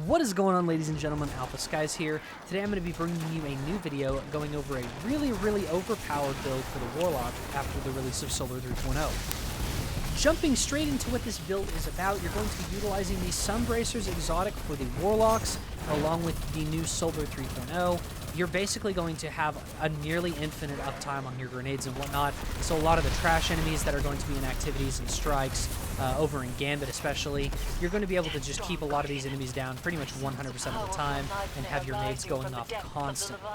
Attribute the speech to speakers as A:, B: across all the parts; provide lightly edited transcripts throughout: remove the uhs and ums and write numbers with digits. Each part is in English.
A: What is going on, ladies and gentlemen? Alpha Skies here. Today I'm going to be bringing you a new video going over a really overpowered build for the Warlock after the release of Solar 3.0. Jumping straight into what this build is about, you're going to be utilizing the Sunbracers exotic for the Warlocks along with the new Solar 3.0. You're basically going to have a nearly infinite uptime on your grenades and whatnot, so a lot of the trash enemies that are going to be in activities and strikes, over in Gambit especially, you're going to be able to just keep a lot of these enemies down pretty much 100% of the time and have your nades going off constantly.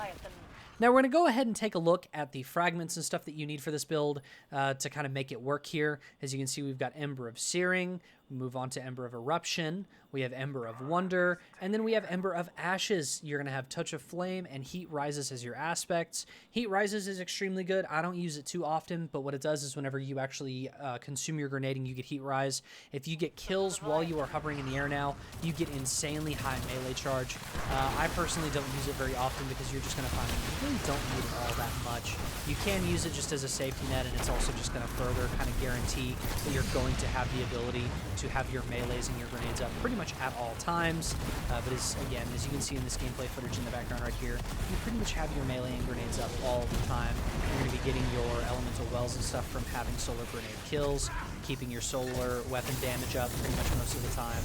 A: Now we're going to go ahead and take a look at the fragments and stuff that you need for this build to kind of make it work here. As you can see, we've got Ember of Searing, we move on to Ember of Eruption, we have Ember of Wonder, and then we have Ember of Ashes. You're going to have Touch of Flame and Heat Rises as your aspects. Heat Rises is extremely good. I don't use it too often, but what it does is whenever you actually consume your grenading, you get Heat Rise. If you get kills while you are hovering in the air now, you get insanely high melee charge. I personally don't use it very often because you're just going to find that you really don't need it all that much. You can use it just as a safety net, and it's also just going to further kind of guarantee that you're going to have the ability to have your melees and your grenades up pretty much at all times. But as you can see in this gameplay footage in the background right here, you pretty much have your melee and grenades up all the time. You're going to be getting your elemental wells and stuff from having solar grenade kills, keeping your solar weapon damage up pretty much most of the time.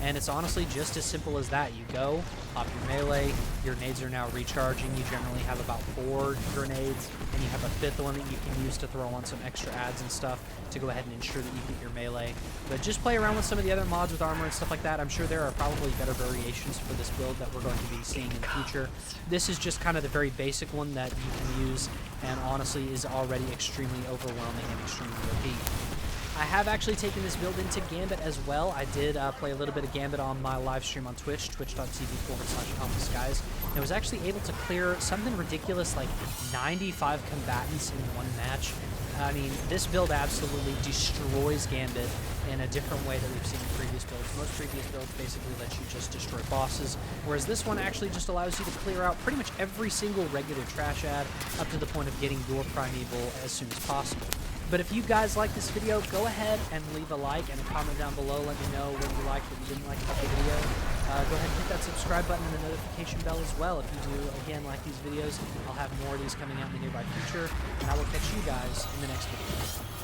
A: And it's honestly just as simple as that. You go, pop your melee, your nades are now recharging. You generally have about 4 grenades, and you have a 5th one that you can use to throw on some extra adds and stuff to go ahead and ensure that you get your melee. But just play around with some of the other mods with armor and stuff like that. I'm sure there are probably better variations for this build that we're going to be seeing in the future. This is just kind of the very basic one that you can use, and honestly is already extremely overwhelming and extremely OP. I have actually taken this build into Gambit as well. I did play a little bit of Gambit on my live stream on Twitch, twitch.tv/AlphaSkies, and was actually able to clear something ridiculous like 95 combatants in one match. I mean, this build absolutely destroys Gambit in a different way that we've seen in previous builds. Most previous builds basically let you just destroy bosses, whereas this one actually just allows you to clear out pretty much every single regular trash ad up to the point of getting your primeval as soon as possible. But if you guys like this video, go ahead and leave a like and a comment down below. Let me know what you liked, what you didn't like about the video. Go ahead and hit that subscribe button and the notification bell as well. If you do, again, like these videos, I'll have more of these coming out in the nearby future, and I will catch you guys in the next video.